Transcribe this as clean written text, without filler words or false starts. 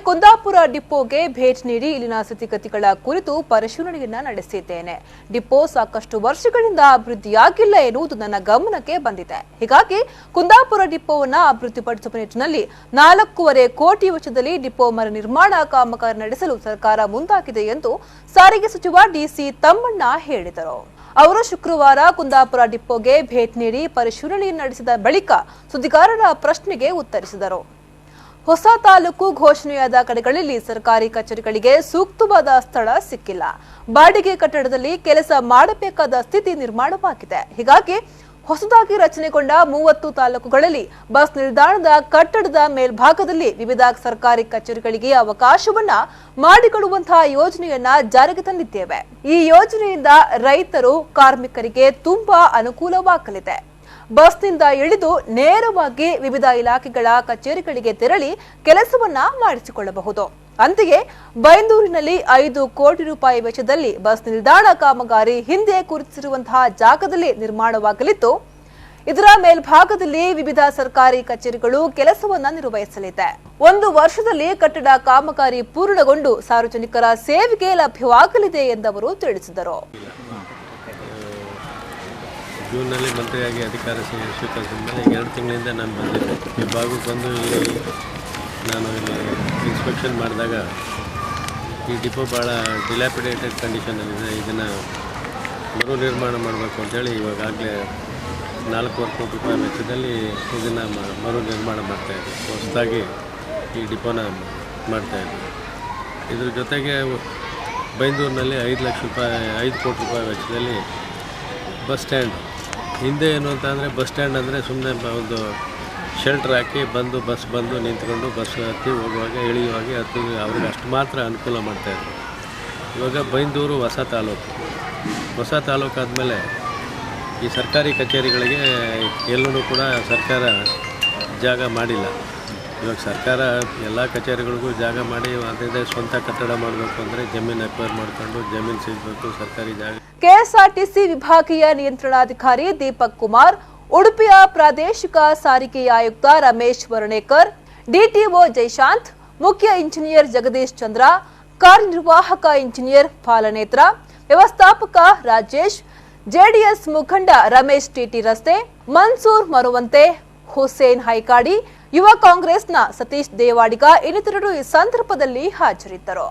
ಕುಂದಾಪುರ ಡಿಪೋಗೆ ಭೇಟಿ ನೀಡಿ ಇಲ್ಲಿನ ಸ್ಥಿತಿಗತಿಗಳ ಕುರಿತು ಪರಿಶೀಲನೆಯನ್ನ ನಡೆಸಿದ್ದೇನೆ. ಡಿಪೋ ಸಾಕಷ್ಟು ವರ್ಷಗಳಿಂದ ಅಭಿವೃದ್ಧಿಯಾಗಿಲ್ಲ ಎನ್ನುವುದು ನನ್ನ ಗಮನಕ್ಕೆ ಬಂದಿದೆ. ಹೀಗಾಗಿ ಕುಂದಾಪುರ ಡಿಪೋವನ್ನು ಅಭಿವೃದ್ಧಿಪಡಿಸುವ ನಿಟ್ಟಿನಲ್ಲಿ 4.5 ಕೋಟಿ ವೆಚ್ಚದಲ್ಲಿ ಡಿಪೋ ಮರು ನಿರ್ಮಾಣ ಕಾಮಗಾರಿ ನಡೆಸಲು ಸರ್ಕಾರ ಮುಂದಾಗಿದೆ ಎಂದು ಸಾರಿಗೆ ಸಚಿವ ಡಿಸಿ ತಮ್ಮಣ್ಣ ಹೇಳಿದರು. ಅವರು ಶುಕ್ರವಾರ ಕುಂದಾಪುರ ಡಿಪೋಗೆ ಭೇಟಿ ನೀಡಿ ಪರಿಶೀಲನೆ ನಡೆಸಿದ ಬಳಿಕ ಸುದ್ದಿಗಾರರ ಪ್ರಶ್ನೆಗೆ ಉತ್ತರಿಸಿದರು. ಹೊಸ ತಾಲೂಕು ಘೋಷಣೆಯಾದ ಕಡೆಗಳಲ್ಲಿ ಸರ್ಕಾರಿ ಕಚೇರಿಗಳಿಗೆ ಸೂಕ್ತವಾದ ಸ್ಥಳ ಸಿಕ್ಕಿಲ್ಲ. ಬಾಡಿಗೆ ಕಟ್ಟಡದಲ್ಲಿ ಕೆಲಸ ಮಾಡಬೇಕಾದ ಸ್ಥಿತಿ ನಿರ್ಮಾಣವಾಗಿದೆ. ಹೀಗಾಗಿ ಹೊಸದಾಗಿ ರಚನೆಗೊಂಡ 30 ತಾಲೂಕುಗಳಲ್ಲಿ ಬಸ್ ನಿಲ್ದಾಣದ ಕಟ್ಟಡದ ಮೇಲ್ಭಾಗದಲ್ಲಿ ವಿವಿಧ ಸರ್ಕಾರಿ ಕಚೇರಿಗಳಿಗೆ ಅವಕಾಶವನ್ನ ಮಾಡಿಕೊಡುವಂತಹ ಯೋಜನೆಯನ್ನ ಜಾರಿಗೆ ತಂದಿದ್ದೇವೆ. ಈ ಯೋಜನೆಯಿಂದ ರೈತರು, ಕಾರ್ಮಿಕರಿಗೆ ತುಂಬಾ ಅನುಕೂಲವಾಗಲಿದೆ. ಬಸ್ನಿಂದ ಇಳಿದು ನೇರವಾಗಿ ವಿವಿಧ ಇಲಾಖೆಗಳ ಕಚೇರಿಗಳಿಗೆ ತೆರಳಿ ಕೆಲಸವನ್ನ ಮಾಡಿಸಿಕೊಳ್ಳಬಹುದು. ಅಂತೆಯೇ ಬೈಂದೂರಿನಲ್ಲಿ 5 ಕೋಟಿ ರೂಪಾಯಿ ವೆಚ್ಚದಲ್ಲಿ ಬಸ್ ನಿಲ್ದಾಣ ಕಾಮಗಾರಿ ಹಿಂದೆ ಗುರುತಿಸಿರುವಂತಹ ಜಾಗದಲ್ಲಿ ನಿರ್ಮಾಣವಾಗಲಿದ್ದು, ಇದರ ಮೇಲ್ಭಾಗದಲ್ಲಿ ವಿವಿಧ ಸರ್ಕಾರಿ ಕಚೇರಿಗಳು ಕೆಲಸವನ್ನ ನಿರ್ವಹಿಸಲಿದೆ. 1 ವರ್ಷದಲ್ಲಿ ಕಟ್ಟಡ ಕಾಮಗಾರಿ ಪೂರ್ಣಗೊಂಡು ಸಾರ್ವಜನಿಕರ ಸೇವೆಗೆ ಲಭ್ಯವಾಗಲಿದೆ ಎಂದವರು ತಿಳಿಸಿದರು. ಜೂನ್ನಲ್ಲಿ ಮಂತ್ರಿಯಾಗಿ ಅಧಿಕಾರ ಸ್ವೀಕರಿಸಿದ ಮೇಲೆ 2 ತಿಂಗಳಿಂದ ನಾನು ಬಂದಿದ್ದೆ. ಈ ಭಾಗಕ್ಕೆ ಬಂದು ಇಲ್ಲಿ ನಾನು ಇಲ್ಲಿ ಇನ್ಸ್ಪೆಕ್ಷನ್ ಮಾಡಿದಾಗ ಈ ಡಿಪೋ ಭಾಳ ಡಿಲಾಪಿಡೇಟೆಡ್ ಕಂಡೀಷನಲ್ಲಿದೆ. ಇದನ್ನು ಮರು ನಿರ್ಮಾಣ ಮಾಡಬೇಕು ಅಂತೇಳಿ ಇವಾಗಲೇ 4.5 ಕೋಟಿ ರೂಪಾಯಿ ವೆಚ್ಚದಲ್ಲಿ ಇದನ್ನು ಮರು ನಿರ್ಮಾಣ ಮಾಡ್ತಾಯಿದ್ದೆ. ಹೊಸದಾಗಿ ಈ ಡಿಪೋನ ಮಾಡ್ತಾಯಿದ್ದೆ. ಇದ್ರ ಜೊತೆಗೆ ಬೈಂದೂರಿನಲ್ಲಿ 5 ಕೋಟಿ ರೂಪಾಯಿ ವೆಚ್ಚದಲ್ಲಿ ಬಸ್ ಸ್ಟ್ಯಾಂಡ್ ಹಿಂದೆ ಏನು ಅಂತಂದರೆ ಬಸ್ ಸ್ಟ್ಯಾಂಡ್ ಅಂದರೆ ಸುಮ್ಮನೆ ಒಂದು ಶೆಲ್ಟ್ರ್ ಹಾಕಿ ಬಸ್ ಬಂದು ನಿಂತ್ಕೊಂಡು ಬಸ್ ಹತ್ತಿ ಹೋಗುವಾಗ ಇಳಿಯುವಾಗ ಅವ್ರಿಗೆ ಅಷ್ಟು ಮಾತ್ರ ಅನುಕೂಲ ಮಾಡ್ತಾಯಿದ್ರು. ಇವಾಗ ಬೈಂದೂರು ಹೊಸ ತಾಲೂಕು ಆದಮೇಲೆ ಈ ಸರ್ಕಾರಿ ಕಚೇರಿಗಳಿಗೆ ಎಲ್ಲೂ ಕೂಡ ಸರ್ಕಾರ ಜಾಗ ಮಾಡಿಲ್ಲ. ಇವಾಗ ಸರ್ಕಾರ ಎಲ್ಲ ಕಚೇರಿಗಳಿಗೂ ಜಾಗ ಮಾಡಿ ಅದೇ ಸ್ವಂತ ಕಟ್ಟಡ ಮಾಡಬೇಕು ಅಂದರೆ ಜಮೀನು ಅಕ್ವೈರ್ ಮಾಡ್ಕೊಂಡು ಜಮೀನು ಸಿಗಬೇಕು, ಸರ್ಕಾರಿ ಜಾಗ. ಕೆಎಸ್ಆರ್ಟಿಸಿ ವಿಭಾಗೀಯ ನಿಯಂತ್ರಣಾಧಿಕಾರಿ ದೀಪಕ್ ಕುಮಾರ್, ಉಡುಪಿಯ ಪ್ರಾದೇಶಿಕ ಸಾರಿಗೆ ಆಯುಕ್ತ ರಮೇಶ್ ವರ್ಣೇಕರ್, ಡಿಟಿಒ ಜೈಶಾಂತ್, ಮುಖ್ಯ ಇಂಜಿನಿಯರ್ ಜಗದೀಶ್ ಚಂದ್ರ, ಕಾರ್ಯನಿರ್ವಾಹಕ ಇಂಜಿನಿಯರ್ ಪಾಲನೇತ್ರ, ವ್ಯವಸ್ಥಾಪಕ ರಾಜೇಶ್, ಜೆಡಿಎಸ್ ಮುಖಂಡ ರಮೇಶ್ ಟಿಟಿ ರಸ್ತೆ, ಮನ್ಸೂರ್ ಮರುವಂತೆ, ಹುಸೇನ್ ಹೈಕಾಡಿ, ಯುವ ಕಾಂಗ್ರೆಸ್ನ ಸತೀಶ್ ದೇವಾಡಿಗ ಇನ್ನಿತರರು ಈ ಸಂದರ್ಭದಲ್ಲಿ ಹಾಜರಿದ್ದರು.